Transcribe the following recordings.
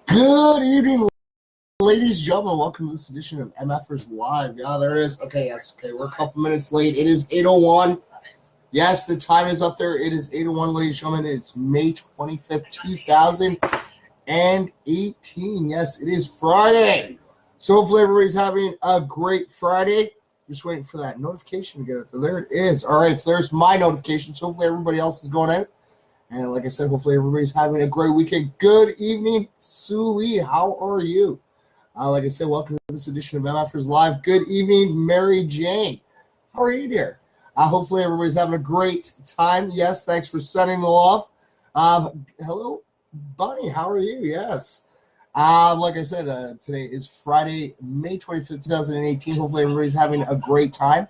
Good evening, ladies and gentlemen. Welcome to this edition of MFers Live. Yeah, there it is. Okay, yes. Okay, we're a couple minutes late. It is 8:01. Yes, the time is up there. It is 8:01, ladies and gentlemen. It's May 25th, 2018. Yes, it is Friday. So hopefully everybody's having a great Friday. Just waiting for that notification to get out there. There it is. All right, so there's my notification. So hopefully everybody else is going out. And like I said, hopefully everybody's having a great weekend. Good evening, Sue Lee. How are you? Like I said, welcome to this edition of MFers Live. Good evening, Mary Jane. How are you, dear? Hopefully everybody's having a great time. Yes, thanks for sending the love. Hello, Bunny. How are you? Yes. Like I said, today is Friday, May 25th, 2018. Hopefully everybody's having a great time.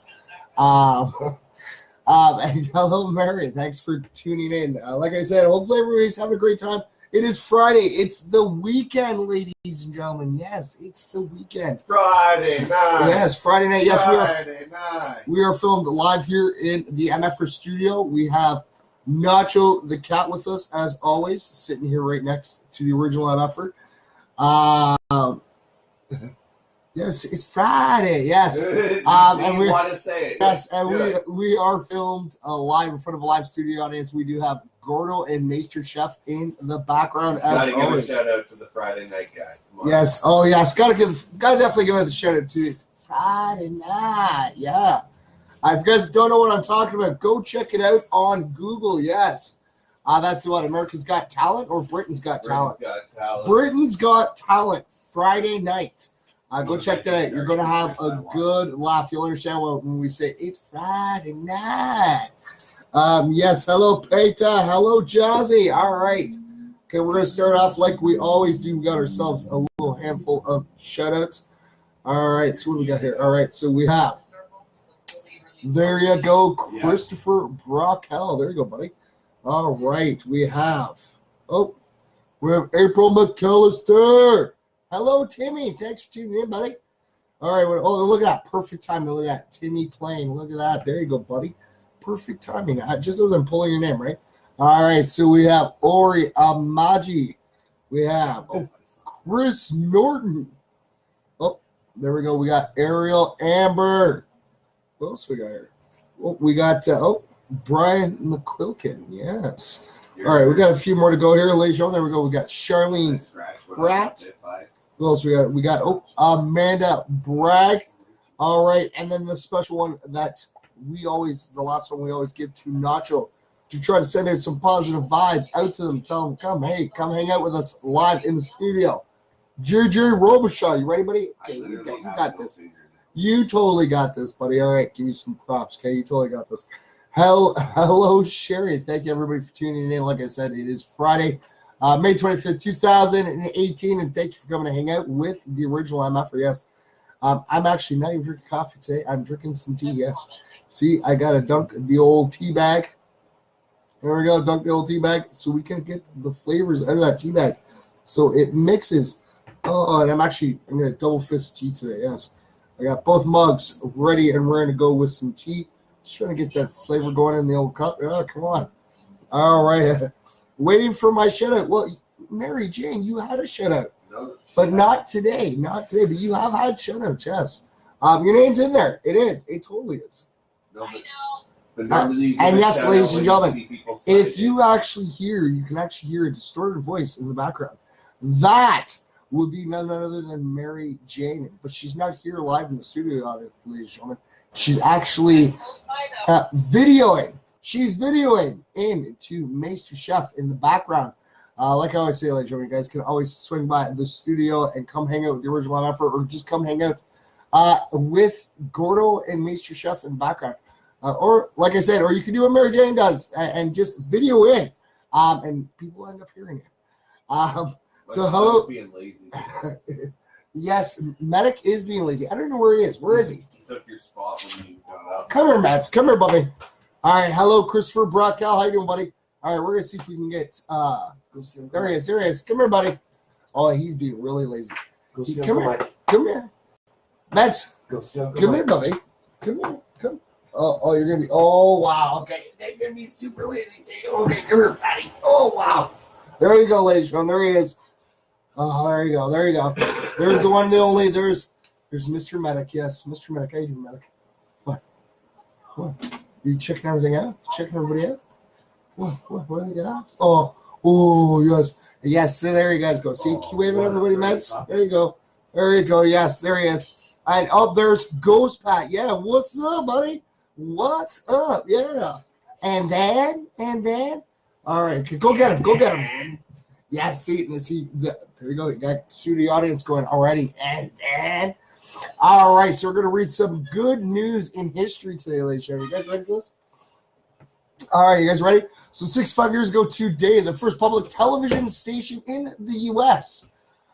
And hello, Mary. Thanks for tuning in. Like I said, hopefully everybody's having a great time. It is Friday. It's the weekend, ladies and gentlemen. Yes, it's the weekend. Friday night. Yes, Friday night. Yes, Friday night. We are filmed live here in the MFR studio. We have Nacho the cat with us, as always, sitting here right next to the original MFR. Yes, it's Friday. Yes, and we want to say it. Yes, and we are filmed live in front of a live studio audience. We do have Gordo and Maester Chef in the background as always. Give a shout out to the Friday night guy. Yes, oh yes, gotta definitely give it a shout out to it. Friday night, yeah. If you guys don't know what I'm talking about, go check it out on Google. Yes, that's what America's Got Talent or Britain's Got Talent. Britain's Got Talent Friday night. Go check that out. You're going to have a good laugh. You'll understand when we say it's Friday night. Yes, hello, Peta. Hello, Jazzy. All right. Okay, we're going to start off like we always do. We got ourselves a little handful of shout-outs. All right, so what do we got here? All right, so we have, there you go, Christopher Brockel. There you go, buddy. All right, we have April McAllister. Hello, Timmy. Thanks for tuning in, buddy. All right. Oh, look at that. Perfect timing. Look at that. Timmy playing. Look at that. There you go, buddy. Perfect timing. Just as I'm pulling your name, right? All right. So we have Ori Amaji. We have Chris Norton. Oh, there we go. We got Ariel Amber. What else we got here? Oh, we got Brian McQuilkin. Yes. All right. We got a few more to go here, ladies and gentlemen. There we go. We got Charlene Pratt. Who else we got? We got Amanda Bragg. All right, and then the special one that the last one we always give to Nacho to try to send out some positive vibes out to them. Tell them, come hang out with us live in the studio. JJ Robichaud, you ready, buddy? Okay, you got this. You totally got this, buddy. All right, give you some props. Okay, you totally got this. Hello, Sherry. Thank you, everybody, for tuning in. Like I said, it is Friday. May 25th, 2018, and thank you for coming to hang out with the original MF. Yes, I'm actually not even drinking coffee today. I'm drinking some tea, yes. See, I got to dunk the old tea bag. There we go, dunk the old tea bag so we can get the flavors out of that tea bag. So it mixes. Oh, and I'm going to double fist tea today, yes. I got both mugs ready and ready to go with some tea. Just trying to get that flavor going in the old cup. Oh, come on. All right. Waiting for my shout-out. Well, Mary Jane, you had a shout-out. But not today. Not today. But you have had shout-outs, yes. Your name's in there. It is. It totally is. And yes, ladies and gentlemen, if you actually you can actually hear a distorted voice in the background. That would be none other than Mary Jane. But she's not here live in the studio, ladies and gentlemen. She's actually videoing. She's videoing into Maester Chef in the background. Like I always say, ladies and gentlemen, you guys can always swing by the studio and come hang out with the original MF, or just come hang out with Gordo and Maester Chef in the background. Or, like I said, or you can do what Mary Jane does and just video in, and people end up hearing it. So, hello. Being lazy. Yes, Medic is being lazy. I don't know where he is. Where is he? He took your spot when you got out. Come here, Mats. Come here, buddy. All right, hello, Christopher Brockel. How you doing, buddy? All right, we're going to see if we can get there he is. Come here, buddy. Oh, he's being really lazy. Come here. Mets. Come here, buddy. Come here. Come. Oh, you're going to be, oh, wow. Okay, you're going to be super lazy, too. Okay, come here, fatty. Oh, wow. There you go, ladies and gentlemen. There he is. Oh, there you go. There you go. There's the one and the only. There's Mr. Medic. Yes, Mr. Medic. How you doing, Medic? What? You checking everything out? Checking everybody out? What do they got? Oh, yes. Yes, so there you guys go. See, keep waving everybody, Meds. There you go. There you go. Yes, there he is. And there's Ghost Pat. Yeah, what's up, buddy? What's up? Yeah. And then. All right, go get him. Yeah, see, there you go. You got studio audience going already. And then. All right, so we're going to read some good news in history today, ladies and gentlemen. You guys ready for this? All right, you guys ready? So 65 years ago today, the first public television station in the U.S.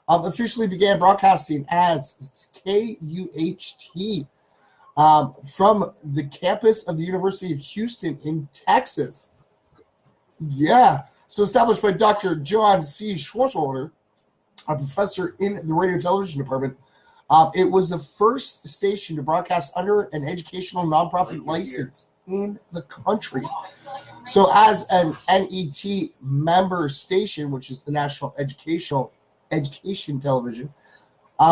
Officially began broadcasting as KUHT from the campus of the University of Houston in Texas. Yeah. So established by Dr. John C. Schwartzwalder, a professor in the radio and television department, it was the first station to broadcast under an educational nonprofit license in the country. So as an NET member station, which is the National Education Television,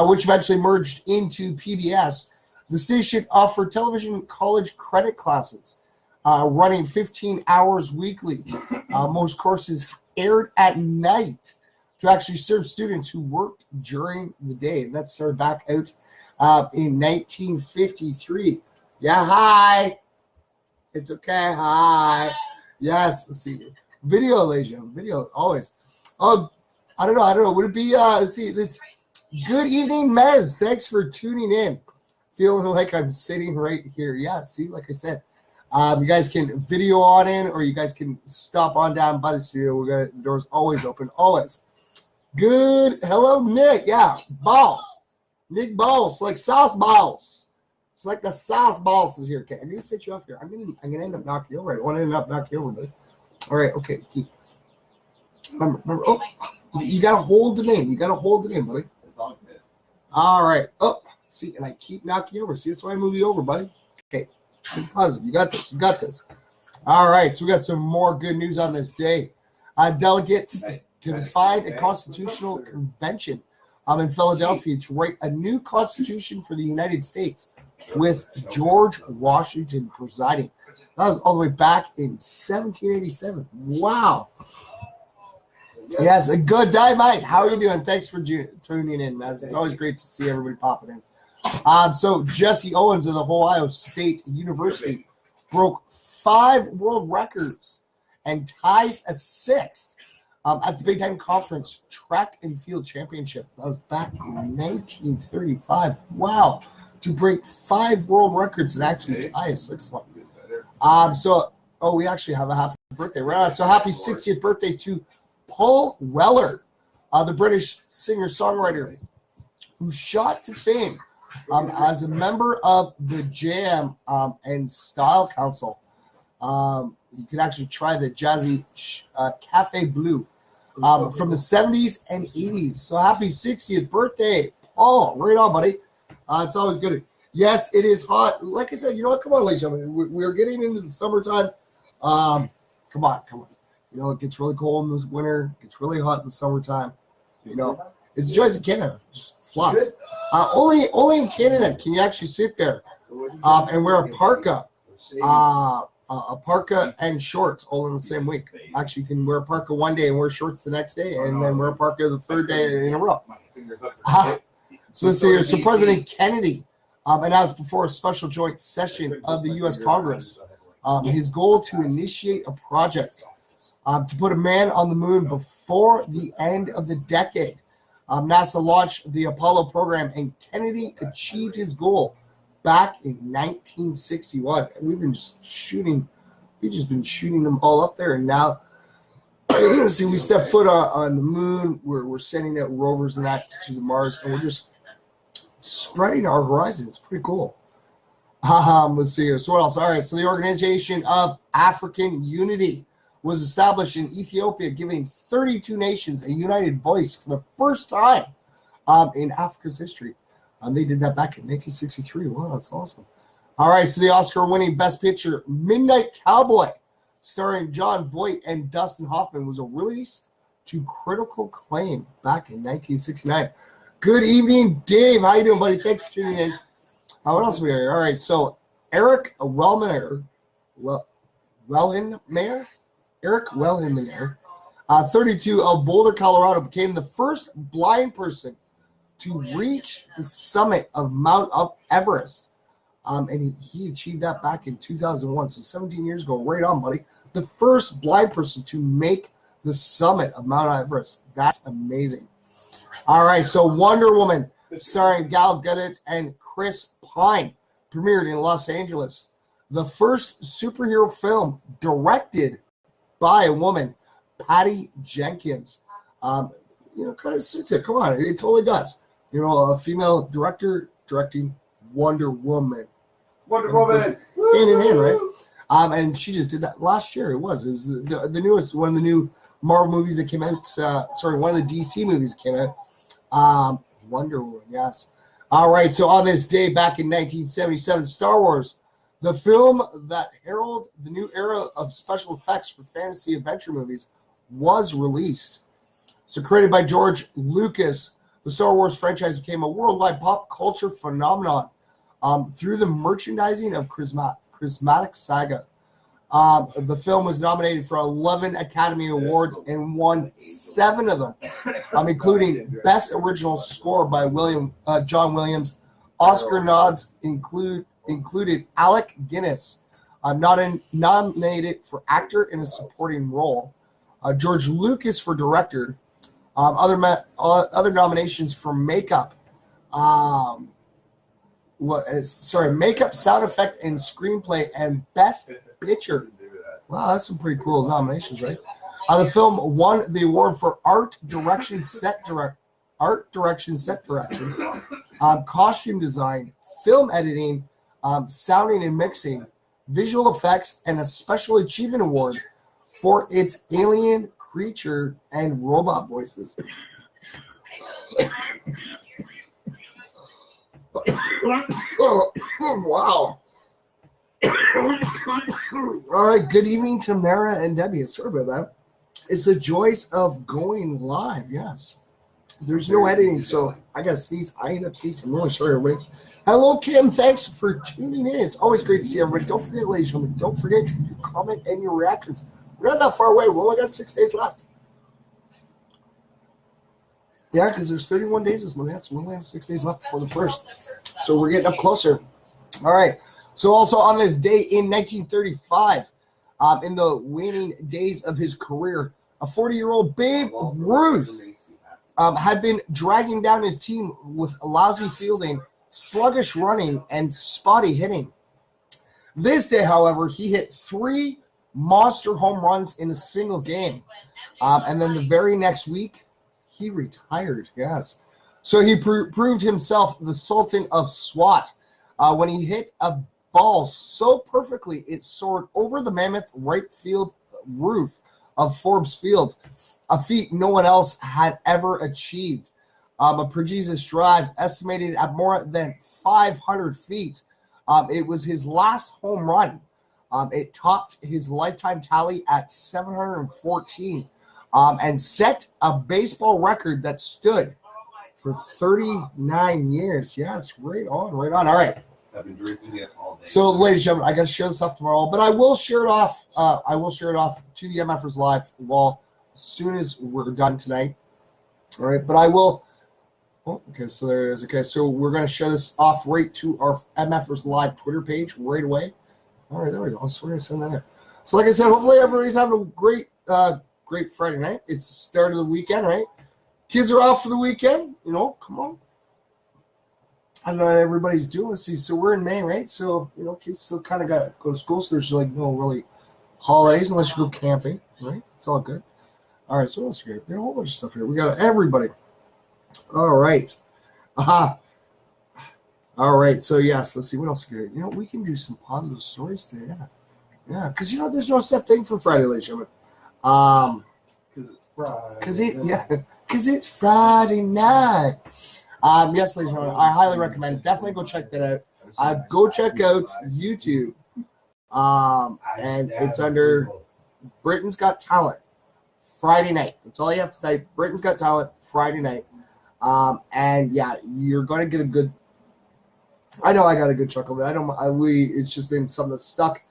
which eventually merged into PBS, the station offered television college credit classes, running 15 hours weekly. Most courses aired at night to actually serve students who worked during the day. And that started back out in 1953. Yeah, hi. It's okay. Hi. Yes, let's see. Video, ladies and gentlemen. Video, always. I don't know. Would it be, let's see. It's good evening, Mez. Thanks for tuning in. Feeling like I'm sitting right here. Yeah, see, like I said. You guys can video on in, or you guys can stop on down by the studio. The door's always open, always. Good. Hello, Nick. Yeah, balls. Nick Balls, like sauce balls. It's like the sauce balls is here. Okay, I'm gonna sit you off here. I'm gonna end up knocking you over. I want to end up knocking you over, buddy. All right. Okay. Remember. Oh, you gotta hold the name. Buddy. All right. Oh, see, and I keep knocking you over. See, that's why I move you over, buddy. Okay. Be positive. You got this. All right. So we got some more good news on this day. Delegates convened a constitutional convention in Philadelphia to write a new constitution for the United States, with George Washington presiding. That was all the way back in 1787. Wow. Yes, a good day, mate. How are you doing? Thanks for tuning in, man. It's always great to see everybody popping in. So Jesse Owens of the Ohio State University broke 5 world records and ties a 6th at the Big Ten Conference Track and Field Championship. That was back in 1935. Wow. To break 5 world records and actually tie a 6th one. We actually have a happy birthday. Right? So happy 60th birthday to Paul Weller, the British singer-songwriter who shot to fame as a member of the Jam and Style Council. You can actually try the Jazzy Cafe Blue from the 70s and 80s. So happy 60th birthday, Paul. Right on, buddy. It's always good. Yes, it is hot. Like I said, you know what? Come on, ladies and gentlemen. We're getting into the summertime. Come on. You know, it gets really cold in the winter. It gets really hot in the summertime. You know, it's the joys of Canada. Just flops. Only in Canada can you actually sit there and wear a parka. A parka and shorts all in the same week. Actually, you can wear a parka one day and wear shorts the next day, and then wear a parka the third day in a row. So let's see here. So President Kennedy announced before a special joint session of the U.S. Congress his goal to initiate a project to put a man on the moon before the end of the decade. NASA launched the Apollo program, and Kennedy achieved his goal back in 1961. And we've just been shooting them all up there, and now see, we step foot on the moon. We're sending out rovers and that to the Mars, and we're just spreading our horizon. It's pretty cool. Let's see here. So what else? All right. So the Organization of African Unity was established in Ethiopia, giving 32 nations a united voice for the first time in Africa's history. They did that back in 1963. Wow, that's awesome. All right. So the Oscar-winning Best Picture, Midnight Cowboy, starring John Voight and Dustin Hoffman, was released to critical acclaim back in 1969. Good evening, Dave. How you doing, buddy? Thanks for tuning in. What else are we here? All right, so Eric Wellmeyer, 32 of Boulder, Colorado, became the first blind person to reach the summit of Mount Everest. And he achieved that back in 2001, so 17 years ago. Right on, buddy. The first blind person to make the summit of Mount Everest. That's amazing. All right, so Wonder Woman, starring Gal Gadot and Chris Pine, premiered in Los Angeles. The first superhero film directed by a woman, Patty Jenkins. Kind of suits it. Come on, it totally does. A female director directing Wonder Woman. Wonder Woman. Hand in hand, right? And she just did that last year. It was the newest, one of the new Marvel movies that came out. One of the DC movies that came out. Wonder Woman, yes. All right, so on this day back in 1977, Star Wars, the film that heralded the new era of special effects for fantasy adventure movies, was released. So created by George Lucas, the Star Wars franchise became a worldwide pop culture phenomenon through the merchandising of charismatic saga. The film was nominated for 11 Academy Awards and won 7 of them, including Best Original Score by John Williams. Oscar nods included Alec Guinness, nominated for actor in a supporting role. George Lucas for director. Other nominations for makeup. Makeup, sound effect, and screenplay, and best picture. Wow, that's some pretty cool nominations, right? The film won the award for art direction, set direction, costume design, film editing, sounding and mixing, visual effects, and a special achievement award for its alien, creature, and robot voices. Wow. All right, good evening, Tamara and Debbie. Sorry about that. It's the joys of going live, yes. There's no editing, so I got to sneeze. I end up sneezing. I'm really sorry, everybody. Hello, Kim. Thanks for tuning in. It's always great to see everybody. Don't forget, ladies and gentlemen, don't forget to comment and your reactions. We're not that far away. We only got 6 days left. Yeah, because there's 31 days this month. Yeah, so we only have 6 days left before the first. So we're getting up closer. All right. So also on this day in 1935, in the waning days of his career, a 40-year-old Babe Ruth had been dragging down his team with lousy fielding, sluggish running, and spotty hitting. This day, however, he hit 3 monster home runs in a single game. And then the very next week, he retired, yes. So he proved himself the Sultan of SWAT when he hit a ball so perfectly it soared over the mammoth right field roof of Forbes Field, a feat no one else had ever achieved. A prodigious drive estimated at more than 500 feet. It was his last home run. It topped his lifetime tally at 714 and set a baseball record that stood for 39 years. Yes, right on, right on. All right. I've been drinking it all day. So, ladies and gentlemen, I got to share this off tomorrow, but I will share it off. I will share it off to the MFers Live wall as soon as we're done tonight. All right, but I will. Oh, okay, so there it is. Okay, so we're going to share this off right to our MFers Live Twitter page right away. All right, there we go. So we're going to send that in. So, like I said, hopefully everybody's having a great Friday night. It's the start of the weekend, right? Kids are off for the weekend. Come on. I don't know what everybody's doing. Let's see. So we're in May, right? So, kids still kind of got to go to school. So there's no really holidays unless you go camping, right? It's all good. All right. So what else we got? We got a whole bunch of stuff here. We got everybody. All right. Aha. All right. So, yes. Let's see. What else we got? We can do some positive stories today. Yeah. Yeah. Because, there's no set thing for Friday, ladies and gentlemen. Because it's Friday night. Yes, ladies and gentlemen, I highly recommend. Definitely go check that out. Go check out YouTube. And it's under Britain's Got Talent. Friday night. That's all you have to type. Britain's Got Talent, Friday night. And yeah, you're going to get a good. I know I got a good chuckle, but it's just been something that's stuck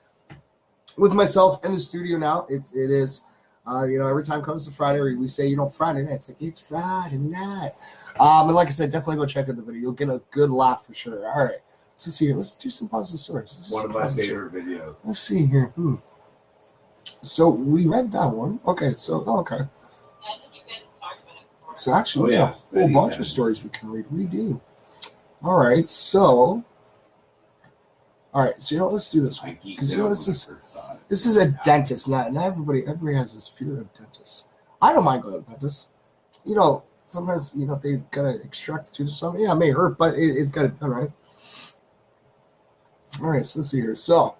with myself in the studio now. It is, every time it comes to Friday, we say, Friday night. It's like, it's Friday night. And like I said, definitely go check out the video. You'll get a good laugh for sure. All right. Let's see here. Let's do some positive stories. One of my favorite videos. Let's see here. So we read that one. Okay. So actually, we have a whole bunch of stories we can read. We do. All right. So let's do this one because this is a dentist. Not everybody has this fear of dentists. I don't mind going to the dentist. Sometimes they gotta extract the tooth or something. Yeah, it may hurt, but it's got it done right. All right. So let's see here. So,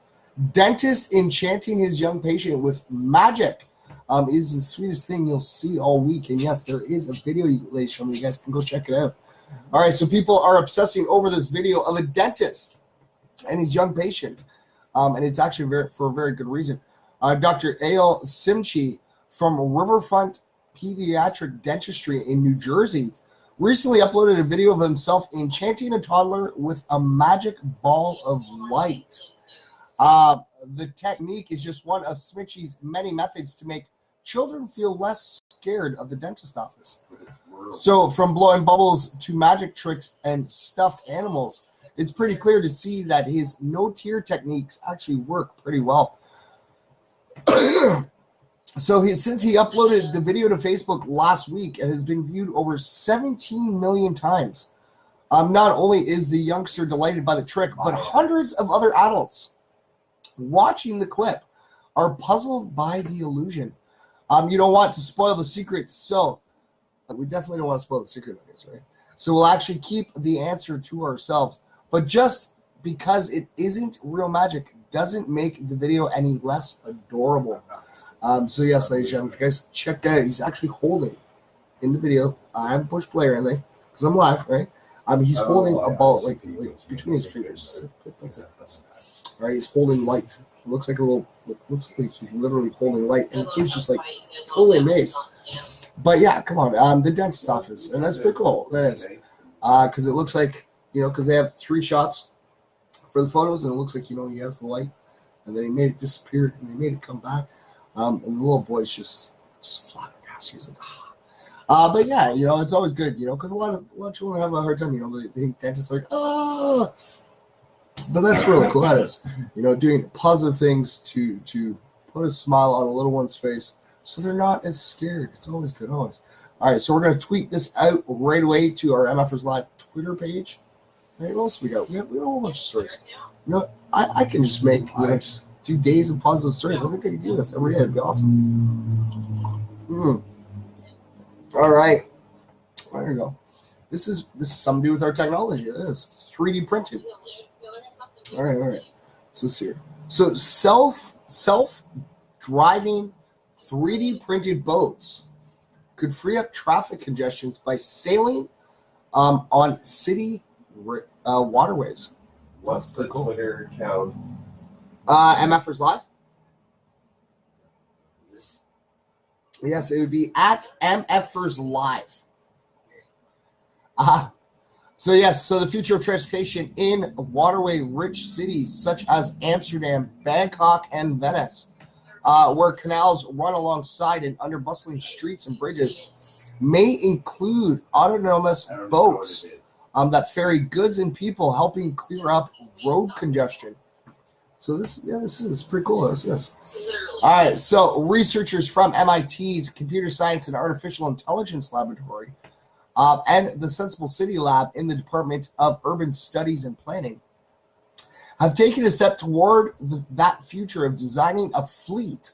dentist enchanting his young patient with magic is the sweetest thing you'll see all week. And yes, there is a video you show me. You guys can go check it out. All right, so people are obsessing over this video of a dentist and his young patient, and it's actually for a very good reason. Dr. Ail Simchi from Riverfront Pediatric Dentistry in New Jersey recently uploaded a video of himself enchanting a toddler with a magic ball of light. The technique is just one of Smitchy's many methods to make children feel less scared of the dentist office. So from blowing bubbles to magic tricks and stuffed animals, it's pretty clear to see that his no-tear techniques actually work pretty well. Since he uploaded the video to Facebook last week, it has been viewed over 17 million times. Not only is the youngster delighted by the trick, but hundreds of other adults watching the clip are puzzled by the illusion. You don't want to spoil the secret, so we definitely don't want to spoil the secret of this, right? So we'll actually keep the answer to ourselves. But just because it isn't real magic doesn't make the video any less adorable. So yes, ladies and gentlemen, if you guys check that out, he's actually holding in the video. I haven't pushed play or anything because I'm live, right? He's holding a ball like between his fingers. Right, he's holding light. It looks like he's literally holding light, and the kid's just like totally amazed. But yeah, come on, the dentist's office, and that's pretty cool. That is, because it looks like because they have 3 shots for the photos, and it looks like he has the light, and then he made it disappear, and they made it come back, and the little boy's just flabbergasted. He's like, ah. But yeah, it's always good, because a lot of children have a hard time, they think dentists are like, ah. But that's really cool. That is, doing positive things to put a smile on a little one's face so they're not as scared. It's always good, always. All right, so we're going to tweet this out right away to our MFers Live Twitter page. Hey, what else we got? We have a whole bunch of stories. I can just make, just do days of positive stories. I think I can do this every day. It'd be awesome. All right. There you go. This is something to do with our technology. It is. It's 3D printed. All right. So let's see here. So self-driving 3D printed boats could free up traffic congestions by sailing on city waterways. What's the Twitter account? MFers Live. Yes, it would be at MFers Live. So the future of transportation in waterway-rich cities such as Amsterdam, Bangkok, and Venice, where canals run alongside and under bustling streets and bridges, may include autonomous boats that ferry goods and people, helping clear up road congestion. So this is pretty cool. Yes. All right. So researchers from MIT's Computer Science and Artificial Intelligence Laboratory and the Sensible City Lab in the Department of Urban Studies and Planning have taken a step toward that future of designing a fleet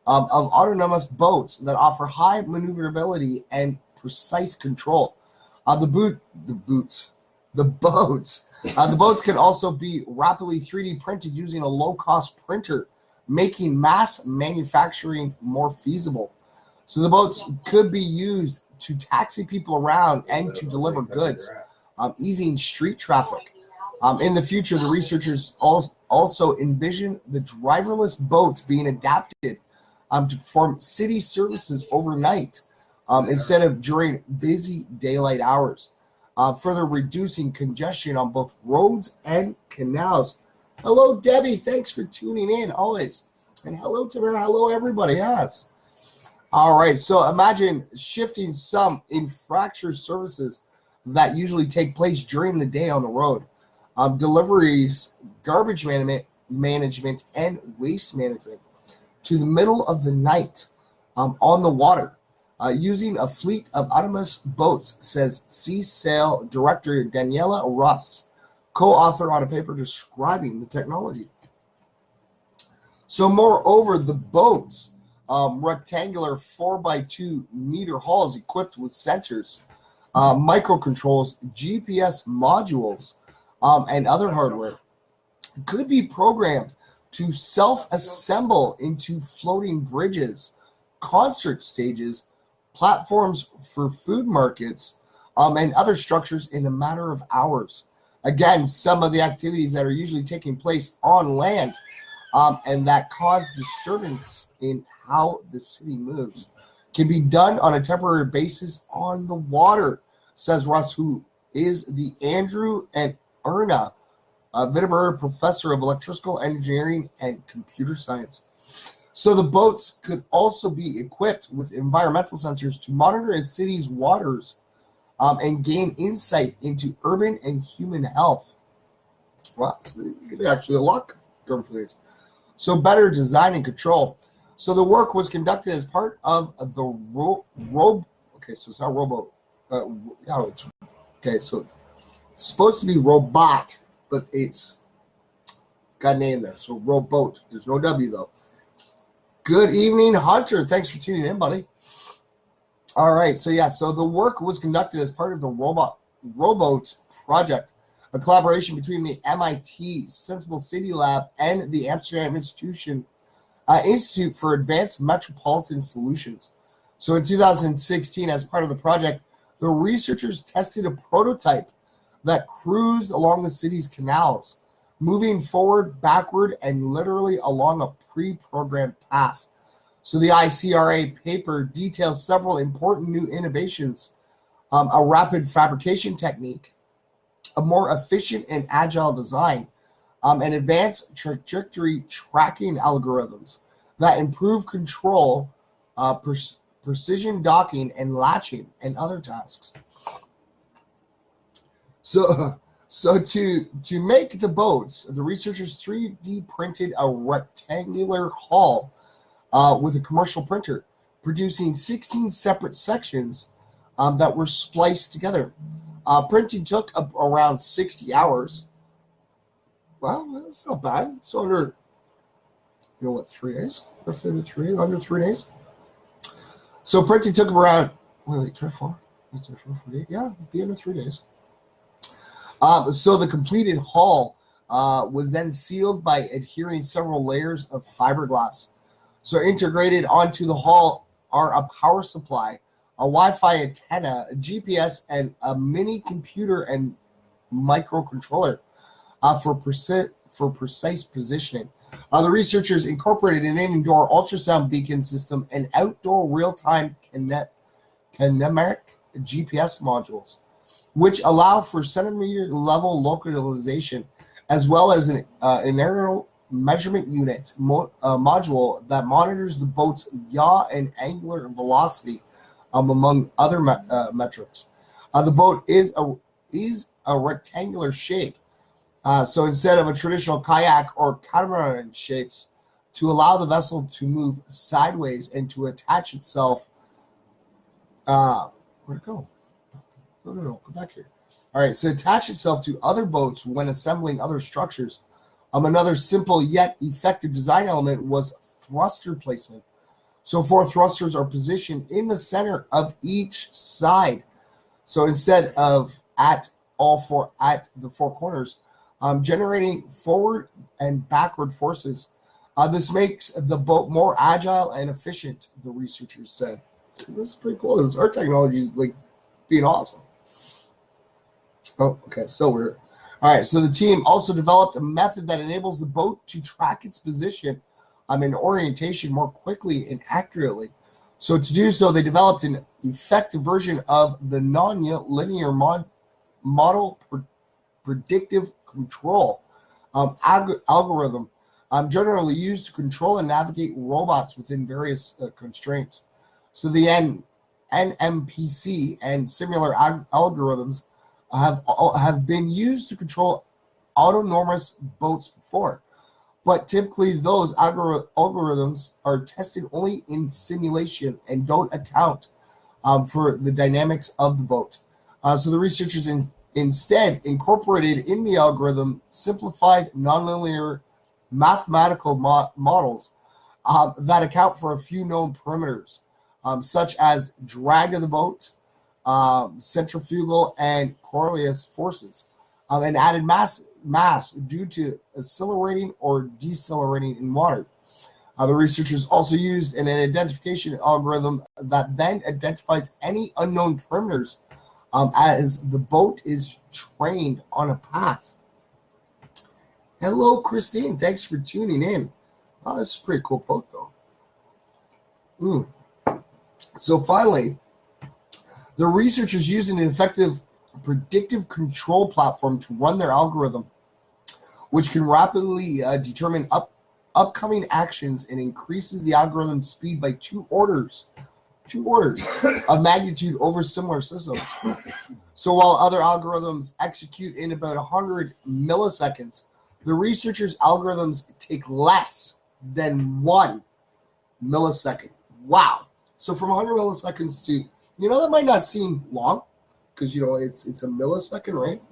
of autonomous boats that offer high maneuverability and precise control. The boats can also be rapidly 3D printed using a low-cost printer, making mass manufacturing more feasible. So the boats could be used to taxi people around and to deliver goods, easing street traffic. In the future, the researchers also envision the driverless boats being adapted to perform city services overnight instead of during busy daylight hours, further reducing congestion on both roads and canals. Hello, Debbie. Thanks for tuning in always. And hello, Tamara. Hello, everybody. Yes. All right. So imagine shifting some infrastructure services that usually take place during the day on the road. Deliveries, garbage management, and waste management to the middle of the night on the water using a fleet of autonomous boats, says Snail director Daniela Russ, co-author on a paper describing the technology. So moreover, the boats, rectangular 4x2 meter hulls equipped with sensors, microcontrollers, GPS modules, and other hardware, could be programmed to self-assemble into floating bridges, concert stages, platforms for food markets, and other structures in a matter of hours. Again, some of the activities that are usually taking place on land and that cause disturbance in how the city moves can be done on a temporary basis on the water, says Russ, who is the Andrew and Erna Wittenberg Professor of Electrical Engineering and Computer Science. So the boats could also be equipped with environmental sensors to monitor a city's waters and gain insight into urban and human health. Wow, so you could actually a lot going for these. So better design and control. So the work was conducted as part of the okay, so it's not rowboat. Okay, so it's supposed to be robot, but it's got a name there. So rowboat. There's no W though. Good evening, Hunter. Thanks for tuning in, buddy. All right, so yeah, so the work was conducted as part of the rowboat project, a collaboration between the MIT Sensible City Lab and the Amsterdam Institute for Advanced Metropolitan Solutions. So in 2016, as part of the project, the researchers tested a prototype that cruised along the city's canals, moving forward, backward, and literally along a pre-programmed path. So the ICRA paper details several important new innovations, a rapid fabrication technique, a more efficient and agile design, and advanced trajectory tracking algorithms that improve control, precision docking and latching, and other tasks. So to make the boats, the researchers 3D printed a rectangular hull with a commercial printer, producing 16 separate sections that were spliced together. Printing took around 60 hours. Well, that's not bad. So under, 3 days? Under 3 days. So printing took around, 4, yeah, it'd be under 3 days. So the completed hull was then sealed by adhering several layers of fiberglass. So integrated onto the hull are a power supply, a Wi-Fi antenna, a GPS, and a mini computer and microcontroller for precise positioning. The researchers incorporated an indoor ultrasound beacon system and outdoor real-time kinematic GPS modules, which allow for centimeter-level localization, as well as an aerial measurement unit module that monitors the boat's yaw and angular velocity, among other metrics. The boat is a rectangular shape, so instead of a traditional kayak or catamaran shapes, to allow the vessel to move sideways and to attach itself. Where'd it go? No, go back here. All right, so attach itself to other boats when assembling other structures. Another simple yet effective design element was thruster placement. So 4 thrusters are positioned in the center of each side. So instead of at the 4 corners, generating forward and backward forces. This makes the boat more agile and efficient, the researchers said. So this is pretty cool. Our technology is like being awesome. Oh, okay. So we're all right. So the team also developed a method that enables the boat to track its position and orientation more quickly and accurately. So to do so, they developed an effective version of the non-linear model predictive control algorithm, generally used to control and navigate robots within various constraints. So the NMPC and similar algorithms have been used to control autonomous boats before, but typically those algorithms are tested only in simulation and don't account for the dynamics of the boat. So the researchers instead incorporated in the algorithm simplified nonlinear mathematical models that account for a few known parameters, such as drag of the boat, centrifugal and Coriolis forces, and added mass due to accelerating or decelerating in water. The researchers also used an identification algorithm that then identifies any unknown parameters as the boat is trained on a path. Hello, Christine. Thanks for tuning in. Oh, this is a pretty cool boat, though. So finally, the researchers used an effective predictive control platform to run their algorithm, which can rapidly determine upcoming actions and increases the algorithm's speed by two orders of magnitude over similar systems. So while other algorithms execute in about 100 milliseconds, the researchers' algorithms take less than 1 millisecond. Wow. So from 100 milliseconds to, that might not seem long because, it's a millisecond, right?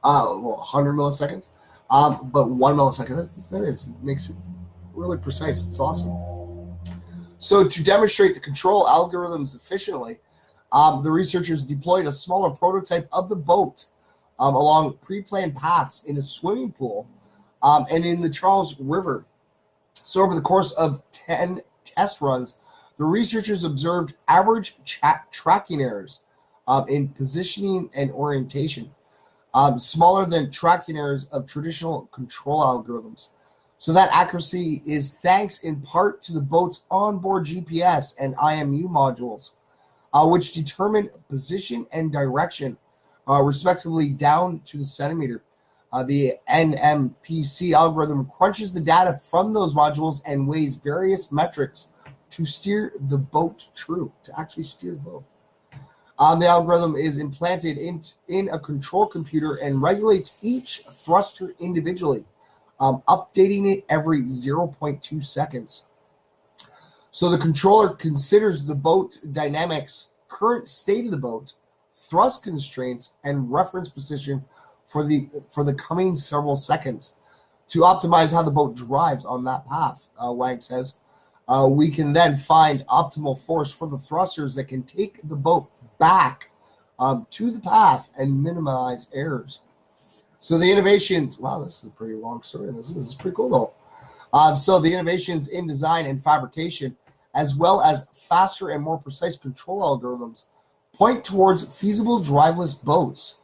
100 milliseconds. But 1 millisecond, makes it really precise. It's awesome. So to demonstrate the control algorithms efficiently, the researchers deployed a smaller prototype of the boat along pre-planned paths in a swimming pool and in the Charles River. So over the course of 10 test runs, the researchers observed average tracking errors in positioning and orientation, smaller than tracking errors of traditional control algorithms. So that accuracy is thanks in part to the boat's onboard GPS and IMU modules, which determine position and direction, respectively, down to the centimeter. The NMPC algorithm crunches the data from those modules and weighs various metrics to steer the boat true, to actually steer the boat. The algorithm is implanted in a control computer and regulates each thruster individually, updating it every 0.2 seconds. So the controller considers the boat dynamics, current state of the boat, thrust constraints, and reference position for the coming several seconds to optimize how the boat drives on that path, Wang says. We can then find optimal force for the thrusters that can take the boat back to the path and minimize errors. So the innovations, wow, this is a pretty long story. This is pretty cool, though. So the innovations in design and fabrication, as well as faster and more precise control algorithms, point towards feasible driveless boats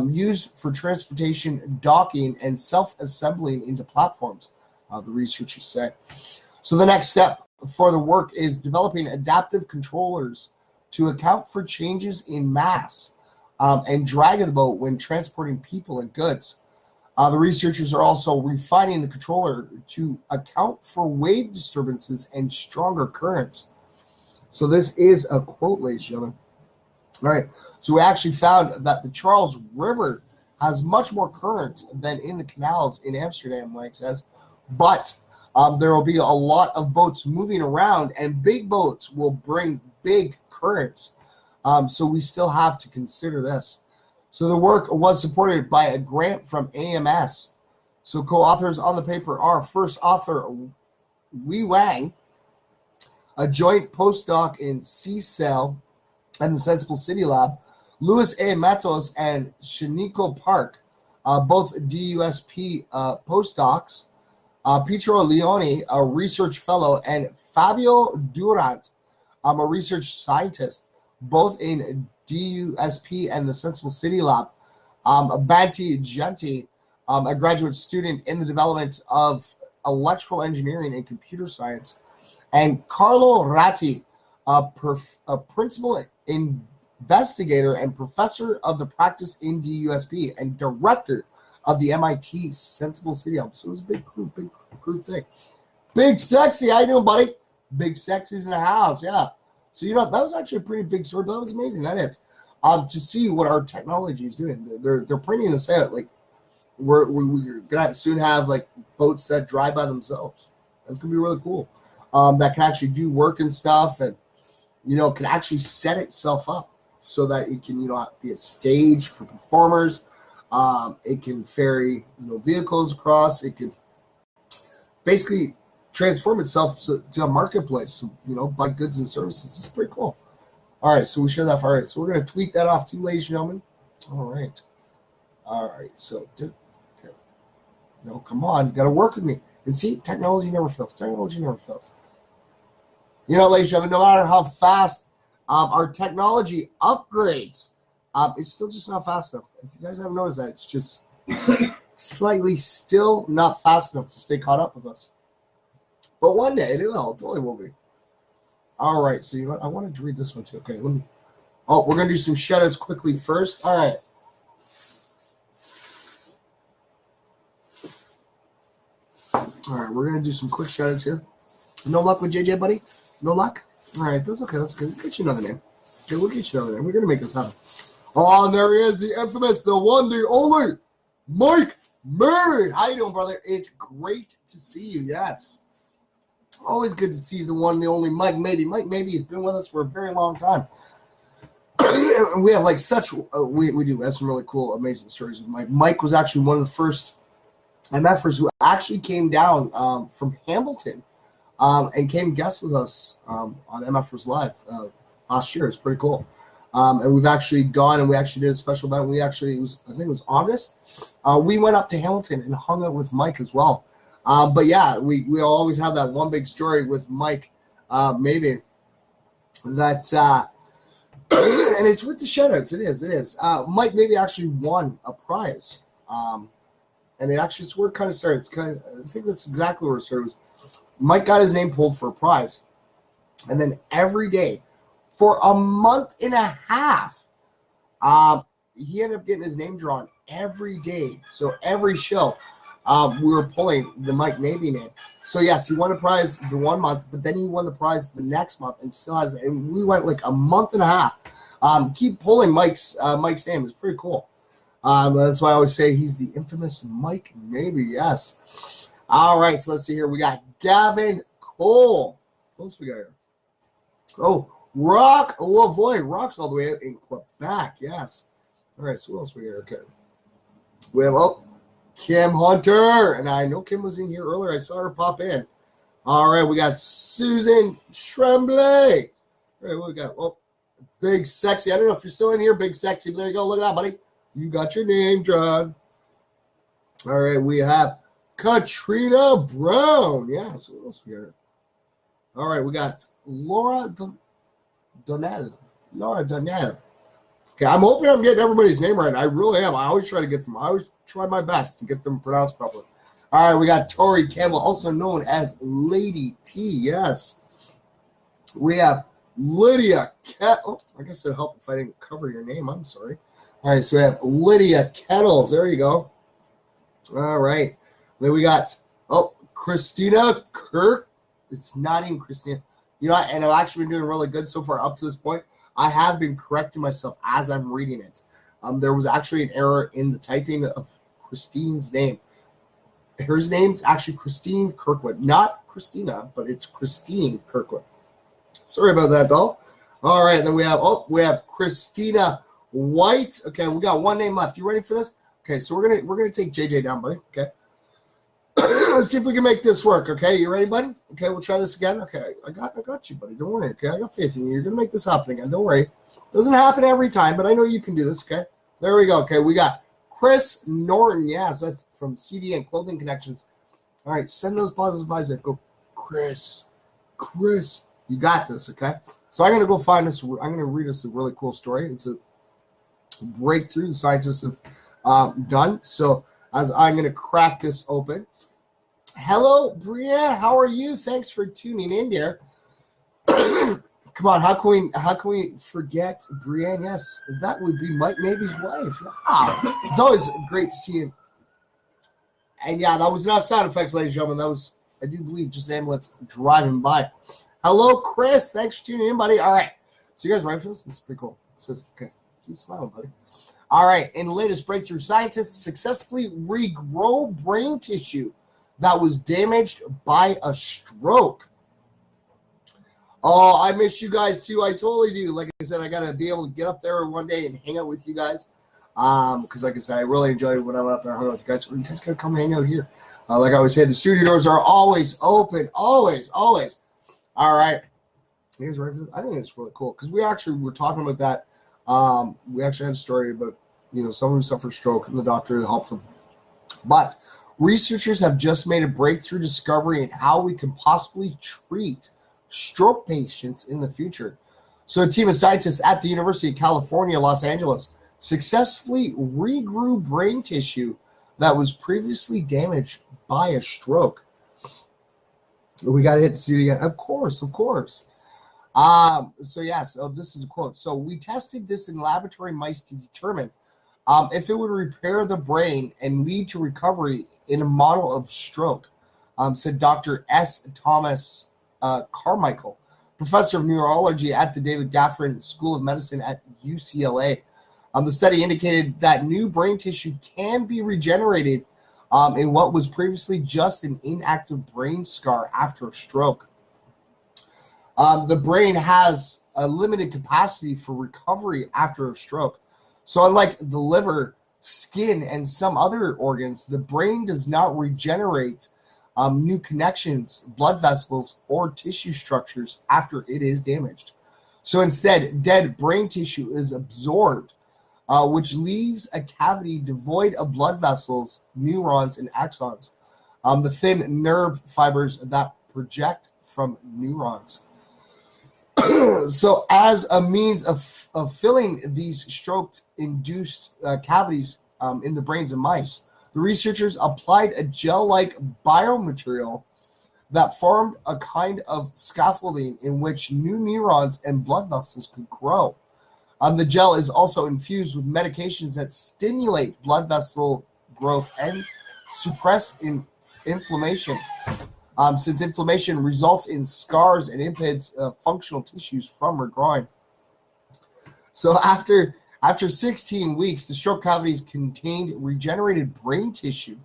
used for transportation, docking, and self-assembling into platforms, the researchers say. So the next step for the work is developing adaptive controllers to account for changes in mass and drag of the boat when transporting people and goods. The researchers are also refining the controller to account for wave disturbances and stronger currents. So this is a quote, ladies and gentlemen. All right, so we actually found that the Charles River has much more current than in the canals in Amsterdam, like it says, but there will be a lot of boats moving around, and big boats will bring big currents. So we still have to consider this. So the work was supported by a grant from AMS. So co-authors on the paper are first author Wei Wang, a joint postdoc in C-Cell and the Sensible City Lab, Louis A. Matos and Shiniko Park, both DUSP postdocs, Pietro Leone, a research fellow, and Fabio Durant, a research scientist, both in DUSP and the Sensible City Lab. Banti Genti, a graduate student in the development of electrical engineering and computer science, and Carlo Ratti, a principal investigator and professor of the practice in DUSB and director of the MIT Sensible City Hub. So it was a big crew thing. Big Sexy, how you doing, buddy? Big Sexy's in the house, yeah. So, that was actually a pretty big story, but that was amazing, that is. To see what our technology is doing. They're printing this out. Like, we're going to soon have, like, boats that drive by themselves. That's going to be really cool. That can actually do work and stuff and, can actually set itself up so that it can, be a stage for performers. It can ferry, vehicles across. It can basically transform itself to a marketplace, buy goods and services. It's pretty cool. All right, so we share that. All right, so we're going to tweet that off too, ladies and gentlemen. All right. So, okay. No, come on. Got to work with me. And see, technology never fails. Technology never fails. Ladies and gentlemen, no matter how fast our technology upgrades, it's still just not fast enough. If you guys haven't noticed that, it's just slightly still not fast enough to stay caught up with us. But one day it will. It totally will be. All right. So, I wanted to read this one too. Okay. We're going to do some shout-outs quickly first. All right. All right. We're going to do some quick shout-outs here. No luck with JJ, buddy? No luck? All right. That's okay. That's good. We'll get you another name. Okay. We'll get you another name. We're going to make this happen. Oh, and there he is. The infamous, the one, the only, Mike Murray. How you doing, brother? It's great to see you. Yes. Always good to see the one, the only Mike Maybe. Mike Maybe has been with us for a very long time. We have like such, we do have some really cool, amazing stories with Mike. Mike was actually one of the first MFers who actually came down from Hamilton and came guest with us on MFers Live last year. It's pretty cool. And we've actually gone and we actually did a special event. I think it was August. We went up to Hamilton and hung out with Mike as well. But yeah, we always have that one big story with Mike, maybe that, and it's with the shoutouts. It is. Mike maybe actually won a prize. And it's where it kind of started. I think that's exactly where it started. Mike got his name pulled for a prize. And then every day for a month and a half, he ended up getting his name drawn every day. So every show. We were pulling the Mike Maybe name. So, yes, he won a prize the 1 month, but then he won the prize the next month and still has it. And we went like a month and a half. Keep pulling Mike's name. It's pretty cool. That's why I always say he's the infamous Mike Maybe, yes. All right, so let's see here. We got Gavin Cole. What else we got here? Oh, Rock Lavoie. Rock's all the way out in Quebec, yes. All right, so what else we got here? Okay. We have, Kim Hunter, and I know Kim was in here earlier. I saw her pop in. All right, we got Susan Tremblay. All right, what we got? Big Sexy. I don't know if you're still in here, Big Sexy. But there you go. Look at that, buddy. You got your name drawn. All right, we have Katrina Brown. Yeah, so what else we got? All right, we got Laura Donnell. Okay, I'm hoping I'm getting everybody's name right. I really am. I always try to get them. I always try my best to get them pronounced properly. All right, we got Tori Campbell, also known as Lady T. Yes. We have Lydia I guess it'd help if I didn't cover your name. I'm sorry. All right, so we have Lydia Kettles. There you go. All right. Then we got, Christina Kirk. It's not even Christina. And I've actually been doing really good so far up to this point. I have been correcting myself as I'm reading it. There was actually an error in the typing of Christine's name. Her name's actually Christine Kirkwood. Not Christina, but it's Christine Kirkwood. Sorry about that, doll. All right, and then we have Christina White. Okay, we got one name left. You ready for this? Okay, so we're gonna take JJ down, buddy. Okay. Let's see if we can make this work. Okay, you ready, buddy? Okay, we'll try this again. Okay, I got you, buddy. Don't worry. Okay, I got faith in you. You're gonna make this happen again. Don't worry. Doesn't happen every time, but I know you can do this. Okay, there we go. Okay, we got Chris Norton. Yes, that's from CD and Clothing Connections. All right, send those positive vibes. That go, Chris. You got this. Okay, so I'm gonna go find this. I'm gonna read us a really cool story. It's a breakthrough the scientists have done. So as I'm gonna crack this open. Hello, Brienne. How are you? Thanks for tuning in, dear. Come on, how can we forget Brienne? Yes, that would be Mike Maybe's wife. Wow. It's always great to see you. And yeah, that was not sound effects, ladies and gentlemen. That was, I do believe, just an ambulance driving by. Hello, Chris. Thanks for tuning in, buddy. All right. So you guys ready for this? This is pretty cool. It says, okay, keep smiling, buddy. All right. In the latest breakthrough, scientists successfully regrow brain tissue that was damaged by a stroke. Oh, I miss you guys too. I totally do. Like I said, I gotta be able to get up there one day and hang out with you guys. Because like I said, I really enjoyed when I went up there and hung out with you guys. So you guys gotta come hang out here. Like I always say, the studio doors are always open. Always, always. All right. You guys ready for this? I think it's really cool because we actually were talking about that. We actually had a story about someone who suffered stroke and the doctor helped him. But researchers have just made a breakthrough discovery in how we can possibly treat stroke patients in the future. So a team of scientists at the University of California, Los Angeles, successfully regrew brain tissue that was previously damaged by a stroke. We got to hit the studio again. Of course. So this is a quote. So we tested this in laboratory mice to determine if it would repair the brain and lead to recovery in a model of stroke, said Dr. S. Thomas Carmichael, professor of neurology at the David Gaffron School of Medicine at UCLA. The study indicated that new brain tissue can be regenerated in what was previously just an inactive brain scar after a stroke. The brain has a limited capacity for recovery after a stroke. So unlike the liver, skin, and some other organs, the brain does not regenerate new connections, blood vessels, or tissue structures after it is damaged. So instead, dead brain tissue is absorbed, which leaves a cavity devoid of blood vessels, neurons, and axons, the thin nerve fibers that project from neurons. So as a means of filling these stroke-induced cavities in the brains of mice, the researchers applied a gel-like biomaterial that formed a kind of scaffolding in which new neurons and blood vessels could grow. The gel is also infused with medications that stimulate blood vessel growth and suppress inflammation, since inflammation results in scars and impedes functional tissues from regrowing. So after 16 weeks, the stroke cavities contained regenerated brain tissue,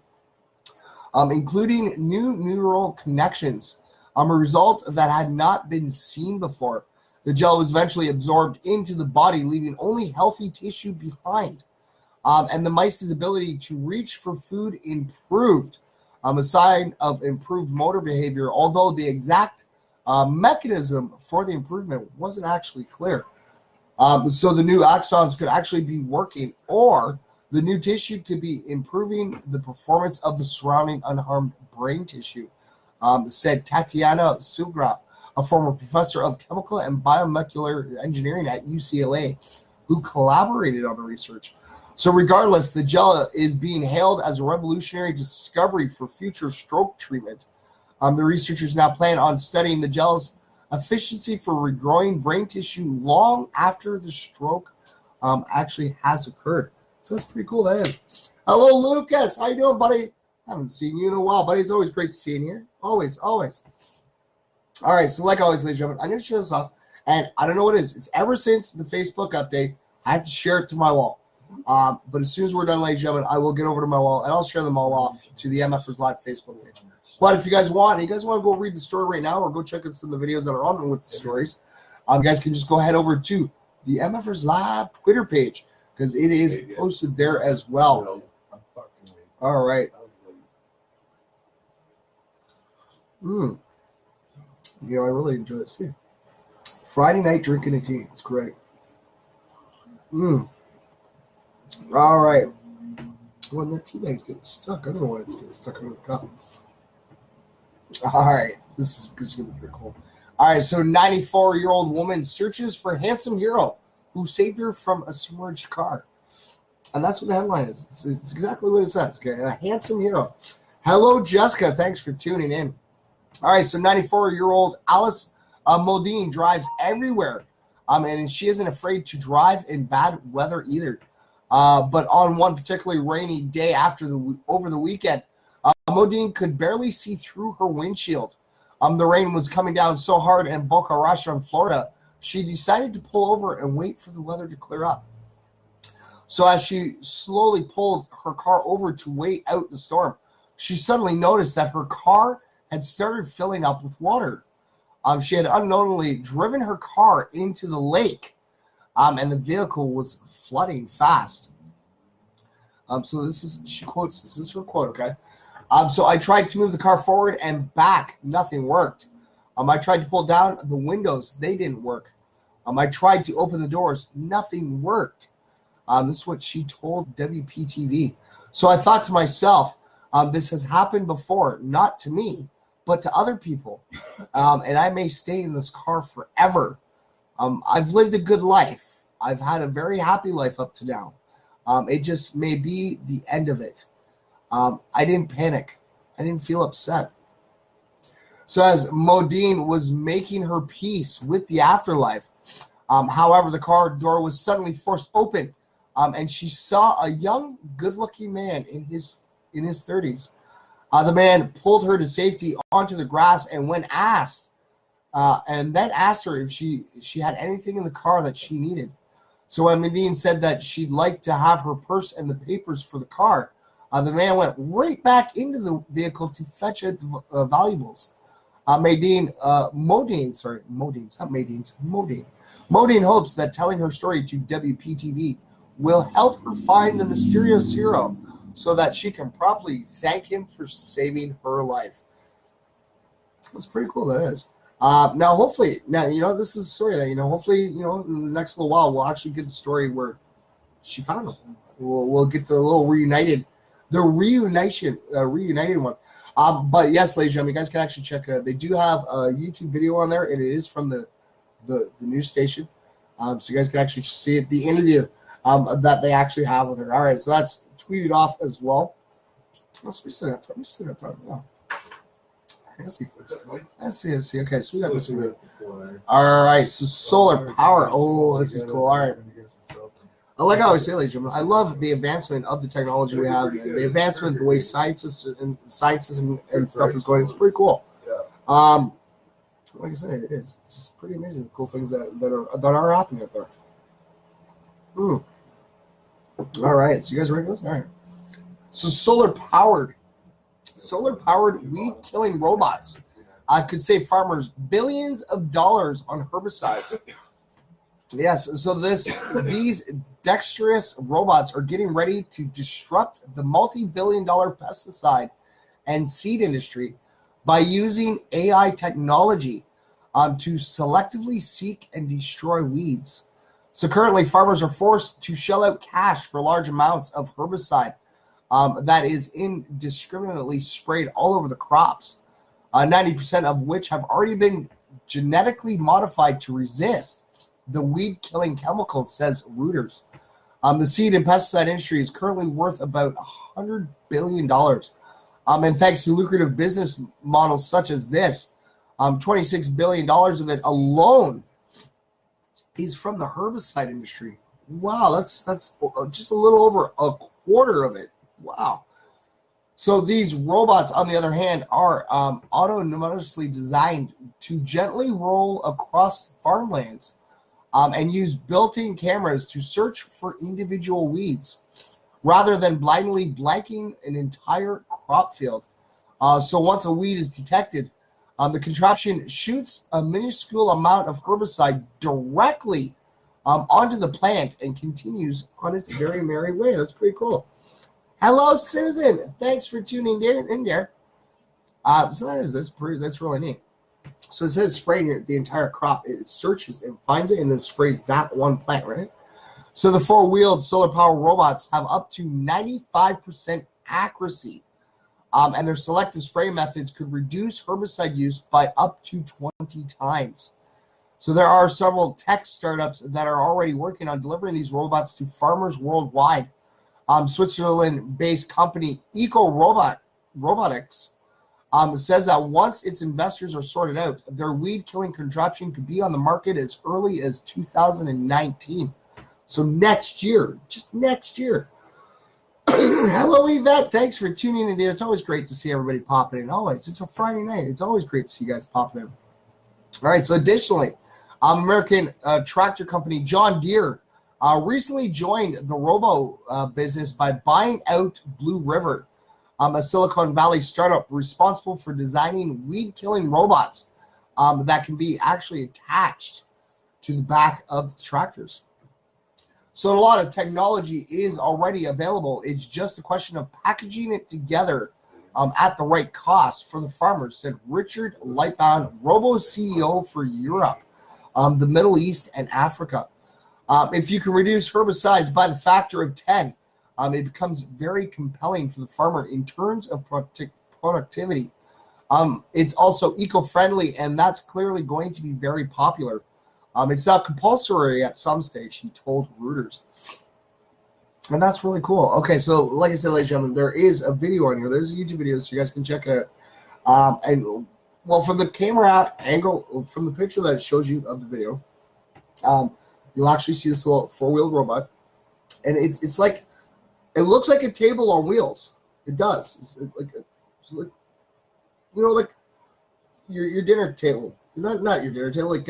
including new neural connections, a result that had not been seen before. The gel was eventually absorbed into the body, leaving only healthy tissue behind. And the mice's ability to reach for food improved, a sign of improved motor behavior, although the exact mechanism for the improvement wasn't actually clear. So the new axons could actually be working, or the new tissue could be improving the performance of the surrounding unharmed brain tissue, said Tatiana Sugra, a former professor of chemical and biomolecular engineering at UCLA, who collaborated on the research. So regardless, the gel is being hailed as a revolutionary discovery for future stroke treatment. The researchers now plan on studying the gel's efficiency for regrowing brain tissue long after the stroke actually has occurred. So that's pretty cool, that is. Hello, Lucas. How you doing, buddy? Haven't seen you in a while, buddy. It's always great to see you here. Always. All right, so like always, ladies and gentlemen, I'm going to share this off, and I don't know what it is. It's ever since the Facebook update, I have to share it to my wall. But as soon as we're done, ladies and gentlemen, I will get over to my wall, and I'll share them all off to the MFers Live Facebook page. But if you guys want to go read the story right now or go check out some of the videos that are on with the stories, you guys can just go head over to the MFers Live Twitter page because it is posted there as well. All right. I really enjoy this too. Friday night drinking a tea. It's great. All right. Well, the tea bag's getting stuck. I don't know why it's getting stuck in the cup. All right. This is going to be pretty cool. All right. So 94-year-old woman searches for handsome hero who saved her from a submerged car. And that's what the headline is. It's exactly what it says. Okay. A handsome hero Hello, Jessica. Thanks for tuning in. All right, so 94-year-old Alice Modine drives everywhere, and she isn't afraid to drive in bad weather either. But on one particularly rainy day over the weekend, Modine could barely see through her windshield. The rain was coming down so hard in Boca Raton, Florida, she decided to pull over and wait for the weather to clear up. So as she slowly pulled her car over to wait out the storm, she suddenly noticed that her car had started filling up with water. She had unknowingly driven her car into the lake, and the vehicle was flooding fast. So she quotes, this is her quote, okay? So I tried to move the car forward and back. Nothing worked. I tried to pull down the windows. They didn't work. I tried to open the doors. Nothing worked. This is what she told WPTV. So I thought to myself, this has happened before, not to me, but to other people. And I may stay in this car forever. I've lived a good life. I've had a very happy life up to now. It just may be the end of it. I didn't panic. I didn't feel upset. So as Modine was making her peace with the afterlife, however, the car door was suddenly forced open, and she saw a young, good-looking man in his 30s. The man pulled her to safety onto the grass and then asked her if she had anything in the car that she needed. So when Modine said that she'd like to have her purse and the papers for the car, the man went right back into the vehicle to fetch the valuables. Modine hopes that telling her story to WPTV will help her find the mysterious hero so that she can properly thank him for saving her life. That's pretty cool, that is. Now, hopefully, this is a story that, hopefully, in the next little while, we'll actually get the story where she found him. We'll get the little reunited one. But yes, ladies and gentlemen, you guys can actually check it out. They do have a YouTube video on there, and it is from the news station. So you guys can actually see it, the interview that they actually have with her. All right, so that's tweeted off as well. We still got time. Wow. Let's see. Okay, so we got this one. All right, so solar power. Oh, this is cool. All right. Like I always say, ladies and gentlemen, I love the advancement of the technology we have, the advancement, the way scientists and stuff is going. It's pretty cool. Like I said, it is. It's pretty amazing. Cool things that are happening out there. All right, so you guys ready for this? All right. So solar powered weed-killing robots could save farmers billions of dollars on herbicides. Yes, so these dexterous robots are getting ready to disrupt the multi-billion-dollar pesticide and seed industry by using AI technology to selectively seek and destroy weeds. So currently, farmers are forced to shell out cash for large amounts of herbicide that is indiscriminately sprayed all over the crops, 90% of which have already been genetically modified to resist the weed-killing chemicals, says Reuters. The seed and pesticide industry is currently worth about $100 billion. And thanks to lucrative business models such as this, $26 billion of it alone is from the herbicide industry. Wow, that's just a little over a quarter of it. Wow. So these robots, on the other hand, are autonomously designed to gently roll across farmlands and use built-in cameras to search for individual weeds rather than blindly blanking an entire crop field. So once a weed is detected, the contraption shoots a minuscule amount of herbicide directly onto the plant and continues on its very merry way. That's pretty cool. Hello, Susan. Thanks for tuning in there. So that's really neat. So it says spraying the entire crop. It searches and finds it and then sprays that one plant, right? So the four-wheeled solar power robots have up to 95% accuracy. And their selective spray methods could reduce herbicide use by up to 20 times. So there are several tech startups that are already working on delivering these robots to farmers worldwide. Switzerland-based company EcoRobot Robotics says that once its investors are sorted out, their weed-killing contraption could be on the market as early as 2019. So next year, just next year. Hello, Yvette. Thanks for tuning in, dear. It's always great to see everybody popping in. Always. It's a Friday night. It's always great to see you guys popping in. All right. So additionally, American tractor company John Deere recently joined the robo business by buying out Blue River, a Silicon Valley startup responsible for designing weed-killing robots that can be actually attached to the back of the tractors. So a lot of technology is already available. It's just a question of packaging it together at the right cost for the farmers, said Richard Lightbound, Robo CEO for Europe, the Middle East, and Africa. If you can reduce herbicides by the factor of 10, it becomes very compelling for the farmer in terms of productivity. It's also eco-friendly, and that's clearly going to be very popular. It's not compulsory at some stage, he told Reuters. And that's really cool. Okay, so like I said, ladies and gentlemen, there is a video on here. There's a YouTube video, so you guys can check it out. And, well, from the camera angle, from the picture that it shows you of the video, you'll actually see this little four-wheeled robot. And it's like, it looks like a table on wheels. It does. It's like you know, like your dinner table. Not your dinner table, like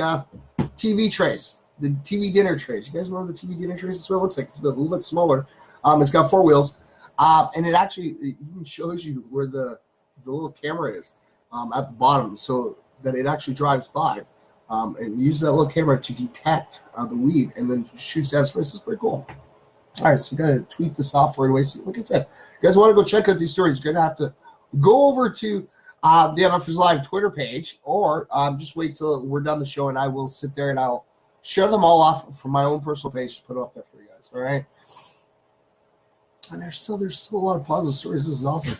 TV trays, the TV dinner trays. You guys remember the TV dinner trays? That's what it looks like. It's a little bit smaller. It's got four wheels, and it actually even shows you where the little camera is at the bottom, so that it actually drives by and uses that little camera to detect the weed and then shoots as first. It's pretty cool. All right, so you got to tweak the software away. So, like I said, you guys want to go check out these stories, you're going to have to go over to the MFers Live Twitter page, or just wait till we're done the show, and I will sit there and I'll share them all off from my own personal page to put up there for you guys. All right. And there's still a lot of positive stories. This is awesome.